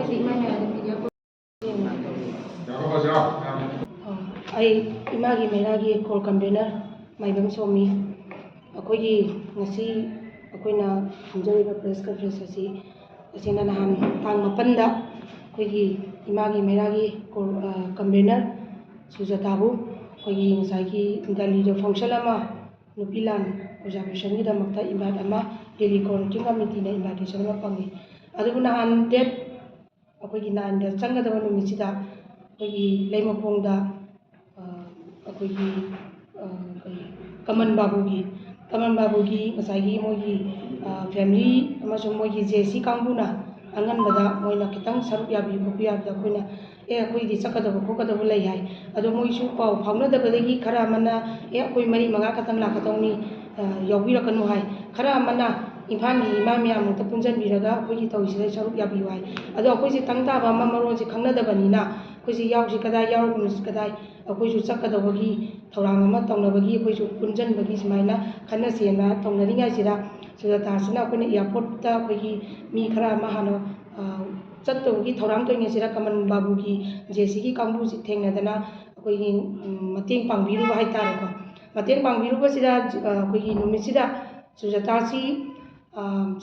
ꯑꯩ ꯏꯃꯥꯒꯤ ꯃꯩꯔꯥꯒꯤ core convener ꯃꯥꯏꯕꯝ ꯁꯣꯃꯤ ꯑꯩꯈꯣꯏꯒꯤ ꯉꯁꯤ ꯑꯩꯈꯣꯏꯅ ꯐꯝꯖꯔꯤꯕ ꯄ꯭ꯔꯦꯁ ꯀꯟꯐꯔꯦꯟꯁ ꯑꯁꯤꯅ ꯅꯍꯥꯟ ꯇꯥꯡ 9ꯗ ꯑꯩꯈꯣꯏꯒꯤ ꯏꯃꯥꯒꯤ ꯃꯩꯔꯥꯒꯤ ꯀꯣꯔ ꯀꯟꯚꯦꯅꯔ ꯁꯨꯖꯥꯇꯥꯕꯨ ꯑꯩꯈꯣꯏꯒꯤ ꯉꯁꯥꯏꯒꯤ ꯗꯦꯜꯂꯤꯗ ꯐꯪꯁꯟ ꯑꯃ ꯅꯨꯄꯤ ꯂꯥꯟ ꯑꯣꯕꯖꯥꯔꯕꯦꯁꯟꯒꯤꯗꯃꯛꯇ ꯏꯟꯚꯥꯏꯠ ꯑꯃ ꯗꯦꯜꯂꯤ ꯀꯣꯔꯄꯣꯔꯦꯇꯤꯡ ꯀꯃꯤꯇꯤꯅ ꯏꯟꯚꯥꯏꯇꯦꯁꯟ ꯑꯃ ꯐꯪꯉꯤ ꯑꯗꯨꯕꯨ ꯅꯍꯥꯟ ꯗꯦꯠ ꯑꯩꯈꯣꯏꯒꯤ 9ꯗ ꯆꯪꯒꯗꯕ ꯅꯨꯃꯤꯠꯁꯤꯗ ꯑꯩꯈꯣꯏꯒꯤ ꯂꯩꯃꯈꯣꯡꯗ ꯑꯩꯈꯣꯏꯒꯤ ꯀꯃꯟ ꯕꯥꯕꯨꯒꯤ ꯉꯁꯥꯏꯒꯤ ꯃꯣꯏꯒꯤ ꯐꯦꯃꯤꯂꯤ ꯑꯃꯁꯨꯡ ꯃꯣꯏꯒꯤ ꯖꯦꯁꯤ ꯀꯥꯡꯕꯨꯅ ꯑꯉꯟꯕꯗ ꯃꯣꯏꯅ ꯈꯤꯇꯪ ꯁꯔꯨꯛ ꯌꯥꯕꯤꯌꯨ ꯈꯣꯠꯄꯤꯌꯨ ꯍꯥꯏꯕꯗ ꯑꯩꯈꯣꯏꯅ ꯑꯩꯈꯣꯏꯗꯤ ꯆꯠꯀꯗꯕ ꯈꯣꯠꯀꯗꯕ ꯂꯩ ꯍꯥꯏ ꯑꯗꯣ ꯃꯣꯏꯁꯨ ꯄꯥꯎ ꯐꯥꯎꯅꯗꯕꯗꯒꯤ ꯈꯔ ꯑꯃꯅ ꯑꯩꯈꯣꯏ 4-5 ꯈꯛꯇꯪ ꯂꯥꯛꯀꯗꯧꯅꯤ ꯌꯥꯎꯕꯤꯔꯛꯀꯅꯨ ꯍꯥꯏ ꯈꯔ ꯑꯃꯅ ꯏꯝꯐꯥꯜꯒꯤ ꯏꯃꯥ ꯃꯌꯥꯝꯃꯛꯇ ꯄꯨꯟꯁꯤꯟꯕꯤꯔꯒ ꯑꯩꯈꯣꯏꯒꯤ ꯇꯧꯔꯤꯁꯤꯗ ꯁꯔꯨꯛ ꯌꯥꯕꯤꯌꯨ ꯍꯥꯏ ꯑꯗꯣ ꯑꯩꯈꯣꯏꯁꯦ ꯇꯪ ꯇꯥꯕ ꯑꯃ ꯃꯔꯣꯟꯁꯦ ꯈꯪꯅꯗꯕꯅꯤꯅ ꯑꯩꯈꯣꯏꯁꯦ ꯌꯥꯎꯁꯤ ꯀꯗꯥꯏ ꯌꯥꯎꯔꯨꯁꯤ ꯀꯗꯥꯏ ꯑꯩꯈꯣꯏꯁꯨ ꯆꯠꯀꯗꯧꯕꯒꯤ ꯊꯧꯔꯥꯡ ꯑꯃ ꯇꯧꯅꯕꯒꯤ ꯑꯩꯈꯣꯏꯁꯨ ꯄꯨꯟꯁꯤꯟꯕꯒꯤ ꯁꯨꯃꯥꯏꯅ ꯈꯟꯅꯁꯦꯅ ꯇꯧꯅꯔꯤꯉꯩꯁꯤꯗ ꯁꯨꯖꯥꯇꯥꯁꯤꯅ ꯑꯩꯈꯣꯏꯅ ꯏꯌꯥꯔꯄꯣꯔꯠꯇ ꯑꯩꯈꯣꯏꯒꯤ ꯃꯤ ꯈꯔ ꯑꯃ ꯍꯥꯟꯅ ꯆꯠꯇꯧꯕꯒꯤ ꯊꯧꯔꯥꯡ ꯇꯧꯔꯤꯉꯩꯁꯤꯗ ꯀꯃꯟ ꯕꯥꯕꯨꯒꯤ ꯖꯦꯁꯤꯒꯤ ꯀꯥꯡꯕꯨꯁꯤ ꯊꯦꯡꯅꯗꯅ ꯑꯩꯈꯣꯏꯒꯤ ꯃꯇꯦꯡ ꯄꯥꯡꯕꯤꯔꯨꯕ ꯍꯥꯏꯇꯥꯔꯦꯀꯣ ꯃꯇꯦꯡ ꯄꯥꯡꯕꯤꯔꯨꯕꯁꯤꯗ ꯑꯩꯈꯣꯏꯒꯤ ꯅꯨꯃꯤꯠꯁꯤꯗ ꯁꯨꯖꯥꯇꯥꯁꯤ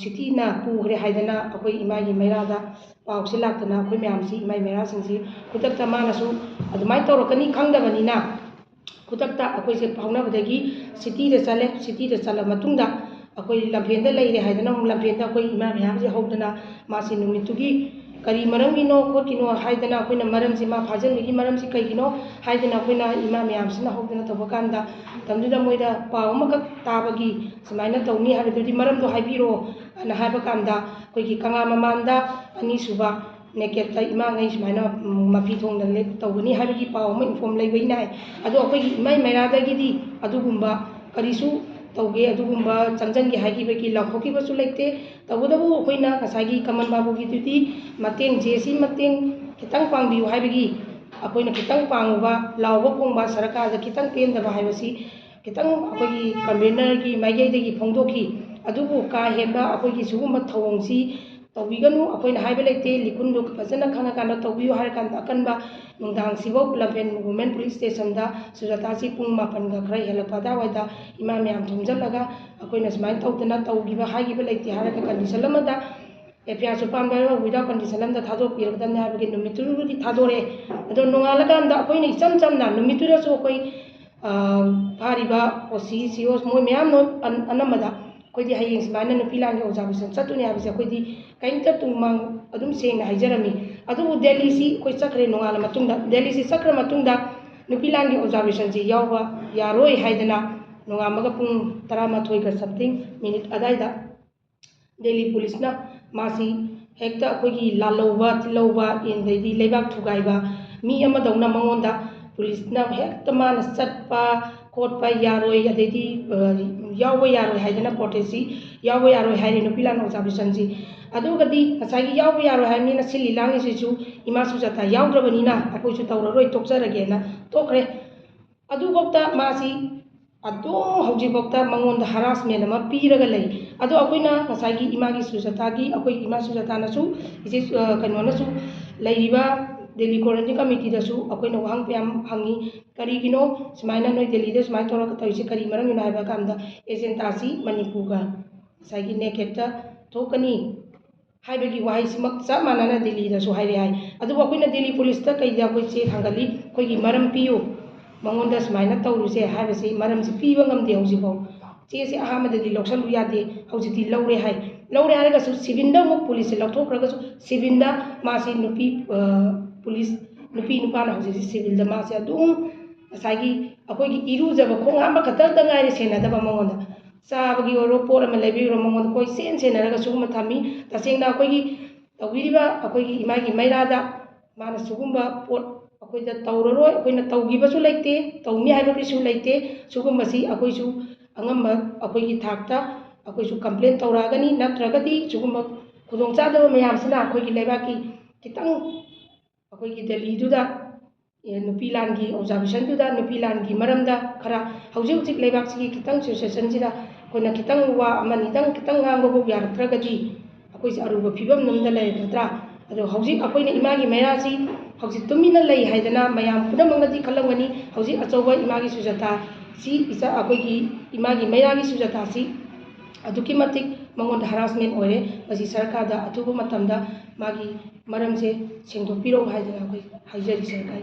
ꯁꯤꯇꯤꯅ ꯄꯨꯈ꯭ꯔꯦ ꯍꯥꯏꯗꯅ ꯑꯩꯈꯣꯏ ꯏꯃꯥꯒꯤ ꯃꯩꯔꯥꯗ ꯄꯥꯎꯁꯤ ꯂꯥꯛꯇꯅ ꯑꯩꯈꯣꯏ ꯃꯌꯥꯝꯁꯤ ꯏꯃꯥꯒꯤ ꯃꯩꯔꯥꯁꯤꯡꯁꯤ ꯈꯨꯗꯛꯇ ꯃꯥꯅꯁꯨ ꯑꯗꯨꯃꯥꯏꯅ ꯇꯧꯔꯛꯀꯅꯤ ꯈꯪꯗꯕꯅꯤना ꯈꯨꯗꯛꯇ ꯑꯩꯈꯣꯏꯁꯦ ꯐꯥꯎꯅꯕꯗꯒꯤ ꯁꯤꯇꯤꯗ ꯆꯠꯂꯦ ꯁꯤꯇꯤꯗ ꯆꯠꯂ ꯃꯇꯨꯡꯗ ꯑꯩꯈꯣই ꯂꯝꯐꯦꯟꯗ ꯂꯩꯔꯦ ꯍꯥꯏꯗꯅ ꯑꯃꯨꯛ ꯂꯝꯐꯦꯟꯗ ꯑꯩꯈꯣꯏ ꯏꯃꯥ ꯃꯌꯥꯝꯁꯦ ꯍꯧꯗꯅ ꯃꯥꯁꯤ ꯅꯨꯃꯤꯠꯇꯨꯒꯤ ꯀꯔꯤ ꯃꯔꯝꯒꯤꯅꯣ ꯈꯣꯠꯀꯤꯅꯣ ꯍꯥꯏꯗꯅ ꯑꯩꯈꯣꯏꯅ ꯃꯔꯝꯁꯤ ꯃꯥ ꯐꯥꯖꯤꯟꯕꯒꯤ ꯃꯔꯝꯁꯤ ꯀꯩꯒꯤꯅꯣ ꯍꯥꯏꯗꯅ ꯑꯩꯈꯣꯏꯅ ꯏꯃꯥ ꯃꯌꯥꯝꯁꯤꯅ ꯍꯧꯗꯅ ꯇꯧꯕ ꯀꯥꯟꯗ ꯃꯇꯝꯗꯨꯗ ꯃꯣꯏꯗ ꯄꯥꯎ ꯑꯃꯈꯛ ꯇꯥꯕꯒꯤ ꯁꯨꯃꯥꯏꯅ ꯇꯧꯅꯤ ꯍꯥꯏꯕꯗꯨꯗꯤ ꯃꯔꯝꯗꯣ ꯍꯥꯏꯕꯤꯔꯛꯑꯣ ꯑꯅ ꯍꯥꯏꯕ ꯀꯥꯟꯗ ꯑꯩꯈꯣꯏꯒꯤ ꯀꯪꯂꯥ ꯃꯃꯥꯟꯗ ꯑꯅꯤꯁꯨꯕ ꯅꯦꯀꯦꯠꯇ ꯏꯃꯥꯉꯩ ꯁꯨꯃꯥꯏꯅ ꯃꯐꯤ ꯊꯣꯡꯗꯅ ꯇꯧꯒꯅꯤ ꯍꯥꯏꯕꯒꯤ ꯄꯥꯎ ꯑꯃ ꯏꯟꯐꯣꯝ ꯂꯩꯕꯩꯅ ꯍꯥꯏ ꯑꯗꯣ ꯑꯩꯈꯣꯏꯒꯤ ꯏꯃꯥꯏ ꯃꯩꯔꯥꯗꯒꯤꯗꯤ ꯑꯗꯨꯒꯨꯝꯕ ꯀꯔꯤꯁꯨ ꯇꯧꯒꯦ ꯑꯗꯨꯒꯨꯝꯕ ꯆꯪꯖꯟꯒꯦ ꯍꯥꯏꯈꯤꯕꯒꯤ ꯂꯥꯎꯊꯣꯛꯈꯤꯕꯁꯨ ꯂꯩꯇꯦ ꯇꯧꯕꯇꯕꯨ ꯑꯩꯈꯣꯏꯅ ꯉꯁꯥꯏꯒꯤ ꯀꯃꯟ ꯕꯥꯕꯨꯒꯤꯗꯨꯗꯤ ꯃꯇꯦꯡ ꯖꯦꯁꯤ ꯃꯇꯦꯡ ꯈꯤꯇꯪ ꯄꯥꯡꯕꯤꯌꯨ ꯍꯥꯏꯕꯒꯤ ꯑꯩꯈꯣꯏꯅ ꯈꯤꯇꯪ ꯄꯥꯡꯉꯨꯕ ꯂꯥꯎꯕ ꯈꯣꯡꯕ ꯁꯔꯀꯥꯔꯗ ꯈꯤꯇꯪ ꯄꯦꯟꯗꯕ ꯍꯥꯏꯕꯁꯤ ꯈꯤꯇꯪ ꯑꯩꯈꯣꯏꯒꯤ ꯀꯟꯚꯦꯅꯔꯒꯤ ꯃꯥꯏꯀꯩꯗꯒꯤ ꯐꯣꯡꯗꯣꯛꯈꯤ ꯑꯗꯨꯕꯨ ꯀꯥ ꯍꯦꯟꯕ ꯑꯩꯈꯣꯏꯒꯤ ꯁꯤꯒꯨꯝꯕ ꯊꯧꯑꯣꯡꯁꯤ ꯇꯧꯕꯤꯒꯅꯨ ꯑꯩꯈꯣꯏꯅ ꯍꯥꯏꯕ ꯂꯩꯇꯦ ꯂꯤꯈꯨꯟꯗꯨ ꯐꯖꯅ ꯈꯪꯉꯀꯥꯟꯗ ꯇꯧꯕꯤꯌꯨ ꯍꯥꯏꯔꯀꯥꯟꯗ ꯑꯀꯟꯕ ꯅꯨꯡꯗꯥꯡꯁꯤꯐꯧ ꯂꯝꯐꯦꯟ ꯋꯨꯃꯦꯟ ꯄꯨꯂꯤꯁ ꯁ꯭ꯇꯦꯁꯟꯗ ꯁꯨꯖꯥꯇꯥꯁꯤ ꯄꯨꯡ 9ꯒ ꯈꯔ ꯍꯦꯜꯂꯛꯄ ꯑꯗꯨꯋꯥꯏꯗ ꯏꯃꯥ ꯃꯌꯥꯝ ꯊꯣꯝꯖꯤꯜꯂꯒ ꯑꯩꯈꯣꯏꯅ ꯁꯨꯃꯥꯏꯅ ꯇꯧꯗꯅ ꯇꯧꯈꯤꯕ ꯍꯥꯏꯈꯤꯕ ꯂꯩꯇꯦ ꯍꯥꯏꯔꯒ ꯀꯟꯗꯤꯁꯟ ꯑꯃꯗ ꯑꯦꯐꯤꯌꯥꯔꯁꯨ ꯄꯥꯟꯕ ꯋꯤꯗꯥꯎꯠ ꯀꯟꯗꯤꯁꯟ ꯑꯃꯗ ꯊꯥꯗꯣꯛꯄꯤꯔꯛꯀꯗꯕꯅꯤ ꯍꯥꯏꯕꯒꯤ ꯅꯨꯃꯤꯠꯇꯨꯕꯨꯗꯤ ꯊꯥꯗꯣꯔꯛꯑꯦ ꯑꯗꯣ ꯅꯣꯡꯉꯥꯜꯂꯀꯥꯟꯗ ꯑꯩꯈꯣꯏꯅ ꯏꯆꯝ ꯆꯝꯅ ꯅꯨꯃꯤꯠꯇꯨꯗꯁꯨ ꯑꯩꯈꯣꯏ ꯐꯥꯔꯤꯕ ꯑꯣꯁꯤ ꯁꯤꯑꯣ ꯃꯣꯏ ꯃꯌꯥꯝ ꯑꯅꯝꯕꯗ ꯑꯩꯈꯣꯏꯗꯤ ꯍꯌꯦꯡ ꯁꯨꯃꯥꯏꯅ ꯅꯨꯄꯤ ꯂꯥꯟꯒꯤ ꯑꯣꯕꯖꯥꯔꯕꯦꯁꯟ ꯆꯠꯇꯣꯏꯅꯤ ꯍꯥꯏꯕꯁꯦ ꯑꯩꯈꯣꯏꯗꯤ ꯀꯔꯤꯝꯇ ꯇꯨꯡꯃꯥꯡ ꯑꯗꯨꯝ ꯁꯦꯡꯅ ꯍꯥꯏꯖꯔꯝꯃꯤ ꯑꯗꯨꯕꯨ ꯗꯦꯜꯂꯤꯁꯤ ꯑꯩꯈꯣꯏ ꯆꯠꯈ꯭ꯔꯦ ꯅꯣꯡꯉꯥꯜꯂ ꯃꯇꯨꯡꯗ ꯗꯦꯜꯂꯤꯁꯤ ꯆꯠꯈ꯭ꯔ ꯃꯇꯨꯡꯗ ꯅꯨꯄꯤ ꯂꯥꯟꯒꯤ ꯑꯣꯕꯖꯥꯔꯕꯦꯁꯟꯁꯤ ꯌꯥꯎꯕ ꯌꯥꯔꯣꯏ ꯍꯥꯏꯗꯅ ꯅꯣꯡꯉꯥꯜꯂꯒ ꯄꯨꯡ 11ꯒ ꯁꯝꯊꯤꯡ ꯃꯤꯅꯤꯠ ꯑꯗꯥꯏꯗ ꯗꯦꯜꯂꯤ ꯄꯨꯂꯤꯁꯅ ꯃꯥꯁꯤ ꯍꯦꯛꯇ ꯑꯩꯈꯣꯏꯒꯤ ꯂꯥꯜꯂꯧꯕ ꯇꯤꯜꯂꯧꯕ ꯑꯗꯩꯗꯤ ꯂꯩꯕꯥꯛ ꯊꯨꯒꯥꯏꯕ ꯃꯤ ꯑꯃꯗꯧꯅ ꯃꯉꯣꯟꯗ ꯄꯨꯂꯤꯁꯅ ꯍꯦꯛꯇ ꯃꯥꯅ ꯆꯠꯄ ꯈꯣꯠꯄ ꯌꯥꯔꯣꯏ ꯑꯗꯩꯗꯤ ꯌꯥꯎꯕ ꯌꯥꯔꯣꯏ ꯍꯥꯏꯗꯅ ꯄ꯭ꯔꯣꯇꯦꯁꯁꯤ ꯌꯥꯎꯕ ꯌꯥꯔꯣꯏ ꯍꯥꯏꯔꯤ ꯅꯨꯄꯤ ꯂꯥꯟ ꯑꯣꯕꯖꯥꯔꯕꯦꯁꯟꯁꯤ ꯑꯗꯨꯒꯗꯤ ꯉꯁꯥꯏꯒꯤ ꯌꯥꯎꯕ ꯌꯥꯔꯣꯏ ꯍꯥꯏꯕꯅꯤꯅ ꯁꯤꯜꯂꯤ ꯂꯥꯡꯉꯤꯁꯤꯁꯨ ꯏꯃꯥ ꯁꯨꯖꯥꯇꯥ ꯌꯥꯎꯗ꯭ꯔꯕꯅꯤꯅ ꯑꯩꯈꯣꯏꯁꯨ ꯇꯧꯔꯔꯣꯏ ꯇꯣꯛꯆꯔꯒꯦꯅ ꯇꯣꯛꯈ꯭ꯔꯦ ꯑꯗꯨꯐꯥꯎꯗ ꯃꯥꯁꯤ ꯑꯗꯨꯝ ꯍꯧꯖꯤꯛꯐꯥꯎꯗ ꯃꯉꯣꯟꯗ ꯍꯔꯥꯁꯃꯦꯟ ꯑꯃ ꯄꯤꯔꯒ ꯂꯩ ꯑꯗꯣ ꯑꯩꯈꯣꯏꯅ ꯉꯁꯥꯏꯒꯤ ꯏꯃꯥꯒꯤ ꯁꯨꯖꯥꯇꯥꯒꯤ ꯑꯩꯈꯣꯏꯒꯤ ꯏꯃꯥ ꯁꯨꯖꯥꯇꯥꯅꯁꯨ ꯏꯆꯦ ꯀꯩꯅꯣꯅꯁꯨ ꯂꯩꯔꯤꯕ ꯗꯦꯜꯂꯤ ꯀꯣꯔꯄꯣꯔꯦꯇꯤꯡ ꯀꯃꯤꯇꯤꯗꯁꯨ ꯑꯩꯈꯣꯏꯅ ꯋꯥꯍꯪ ꯀꯌꯥꯝ ꯍꯪꯉꯤ ꯀꯔꯤꯒꯤꯅꯣ ꯁꯨꯃꯥꯏꯅ ꯅꯣꯏ ꯗꯦꯜꯂꯤꯗ ꯁꯨꯃꯥꯏꯅ ꯇꯧꯔꯒ ꯇꯧꯔꯤꯁꯤ ꯀꯔꯤ ꯃꯔꯝꯒꯤꯅꯣ ꯍꯥꯏꯕ ꯀꯥꯟꯗ ꯑꯦꯖꯦꯟꯗꯥꯁꯤ ꯃꯅꯤꯄꯨꯔꯒ ꯉꯁꯥꯏꯒꯤ ꯅꯦꯀꯦꯠꯇ ꯊꯣꯛꯀꯅꯤ ꯍꯥꯏꯕꯒꯤ ꯋꯥꯍꯩꯁꯤꯃꯛ ꯆꯞ ꯃꯥꯟꯅꯅ ꯗꯦꯜꯂꯤꯗꯁꯨ ꯍꯥꯏꯔꯦ ꯍꯥꯏ ꯑꯗꯨꯕꯨ ꯑꯩꯈꯣꯏꯅ ꯗꯦꯜꯂꯤ ꯄꯨꯂꯤꯁꯇ ꯀꯩꯗ ꯑꯩꯈꯣꯏ ꯆꯦ ꯊꯥꯡꯒꯠꯂꯤ ꯑꯩꯈꯣꯏꯒꯤ ꯃꯔꯝ ꯄꯤꯌꯨ ꯃꯉꯣꯟꯗ ꯁꯨꯃꯥꯏꯅ ꯇꯧꯔꯨꯁꯦ ꯍꯥꯏꯕꯁꯤ ꯃꯔꯝꯁꯤ ꯄꯤꯕ ꯉꯝꯗꯦ ꯍꯧꯖꯤꯛꯐꯥꯎ ꯆꯦꯁꯤ ꯑꯍꯥꯟꯕꯗꯗꯤ ꯂꯧꯁꯜꯂꯨ ꯌꯥꯗꯦ ꯍꯧꯖꯤꯛꯇꯤ ꯂꯧꯔꯦ ꯍꯥꯏ ꯂꯧꯔꯦ ꯍꯥꯏꯔꯒꯁꯨ ꯁꯤꯚꯤꯜꯗ ꯑꯃꯨꯛ ꯄꯨꯂꯤꯁꯁꯦ ꯂꯧꯊꯣꯛꯈ꯭ꯔꯒꯁꯨ ꯁꯤꯚꯤꯜꯗ ꯃꯥꯁꯤ ꯄꯨꯂꯤꯁ ꯅꯨꯄꯤ ꯅꯨꯄꯥꯅ ꯍꯧꯖꯤꯛꯁꯤ ꯁꯤꯚꯤꯜꯗ ꯃꯥꯁꯦ ꯑꯗꯨꯝ ꯉꯁꯥꯏꯒꯤ ꯑꯩꯈꯣꯏꯒꯤ ꯏꯔꯨꯖꯕ ꯈꯣꯡ ꯍꯥꯝꯕ ꯈꯛꯇꯪꯗ ꯉꯥꯏꯔꯦ ꯁꯦꯟꯅꯗꯕ ꯃꯉꯣꯟꯗ ꯆꯥꯕꯒꯤ ꯑꯣꯏꯔꯣ ꯄꯣꯠ ꯑꯃ ꯂꯩꯕꯤꯔꯣ ꯃꯉꯣꯟꯗ ꯑꯩꯈꯣꯏ ꯁꯦꯟꯅꯔꯒ ꯁꯤꯒꯨꯝꯕ ꯊꯝꯃꯤ ꯇꯁꯦꯡꯅ ꯑꯩꯈꯣꯏꯒꯤ ꯇꯧꯕꯤꯔꯤꯕ ꯑꯩꯈꯣꯏꯒꯤ ꯏꯃꯥꯒꯤ ꯃꯩꯔꯥꯗ ꯃꯥꯅ ꯁꯤꯒꯨꯝꯕ ꯄꯣꯠ ꯑꯩꯈꯣꯏꯗ ꯇꯧꯔꯔꯣꯏ ꯑꯩꯈꯣꯏꯅ ꯇꯧꯈꯤꯕꯁꯨ ꯂꯩꯇꯦ ꯇꯧꯅꯤ ꯍꯥꯏꯕꯒꯤꯁꯨ ꯂꯩꯇꯦ ꯁꯤꯒꯨꯝꯕꯁꯤ ꯑꯩꯈꯣꯏꯁꯨ ꯑꯉꯝꯕ ꯑꯩꯈꯣꯏꯒꯤ ꯊꯥꯛꯇ ꯑꯩꯈꯣꯏꯁꯨ ꯀꯝꯄ꯭ꯂꯦꯟ ꯇꯧꯔꯛꯑꯒꯅꯤ ꯅꯠꯇ꯭ꯔꯒꯗꯤ ꯁꯤꯒꯨꯝꯕ ꯈꯨꯗꯣꯡꯆꯥꯗꯕ ꯃꯌꯥꯝꯁꯤꯅ ꯑꯩꯈꯣꯏꯒꯤ ꯂꯩꯕꯥꯛꯀꯤ ꯈꯤꯇꯪ ꯑꯩꯈꯣꯏꯒꯤ ꯗꯦꯜꯂꯤꯗꯨꯗ ꯅꯨꯄꯤ ꯂꯥꯟꯒꯤ ꯑꯣꯕꯖꯥꯔꯕꯦꯁꯟꯗꯨꯗ ꯅꯨꯄꯤ ꯂꯥꯟꯒꯤ ꯃꯔꯝꯗ ꯈꯔ ꯍꯧꯖꯤꯛ ꯍꯧꯖꯤꯛ ꯂꯩꯕꯥꯛꯁꯤꯒꯤ ꯈꯤꯇꯪ ꯁꯤꯆꯨꯋꯦꯁꯟꯁꯤꯗ ꯑꯩꯈꯣꯏꯅ ꯈꯤꯇꯪ ꯋꯥ ꯑꯃꯅꯤꯇꯪ ꯈꯤꯇꯪ ꯉꯥꯡꯕꯐꯥꯎ ꯌꯥꯔꯛꯇ꯭ꯔꯒꯗꯤ ꯑꯩꯈꯣꯏꯁꯦ ꯑꯔꯨꯕ ꯐꯤꯕꯝ ꯑꯃꯗ ꯂꯩꯔꯛꯀꯗ꯭ꯔꯥ ꯑꯗꯣ ꯍꯧꯖꯤꯛ ꯑꯩꯈꯣꯏꯅ ꯏꯃꯥꯒꯤ ꯃꯩꯔꯥꯁꯤ ꯍꯧꯖꯤꯛ ꯇꯨꯃꯤꯟꯅ ꯂꯩ ꯍꯥꯏꯗꯅ ꯃꯌꯥꯝ ꯄꯨꯝꯅꯃꯛꯅꯗꯤ ꯈꯜꯂꯝꯒꯅꯤ ꯍꯧꯖꯤꯛ ꯑꯆꯧꯕ ꯏꯃꯥꯒꯤ ꯁꯨꯖꯥꯇꯥꯁꯤ ꯑꯩꯈꯣꯏꯒꯤ ꯏꯃꯥꯒꯤ ꯃꯩꯔꯥꯒꯤ ꯁꯨꯖꯥꯇꯥꯁꯤ ꯑꯗꯨꯛꯀꯤ ꯃꯇꯤꯛ ꯃꯉꯣꯟꯗ ꯍꯔꯥꯁꯃꯦꯟ ꯑꯣꯏꯔꯦ ꯃꯁꯤ ꯁꯔꯀꯥꯔꯗ ꯑꯊꯨꯕ ꯃꯇꯝꯗ ꯃꯥꯒꯤ ꯃꯔꯝꯁꯦ ꯁꯦꯡꯗꯣꯛꯄꯤꯔꯛꯎ ꯍꯥꯏꯗꯅ ꯑꯩꯈꯣꯏ ꯍꯥꯏꯖꯔꯤ ꯁꯔꯀꯥꯔ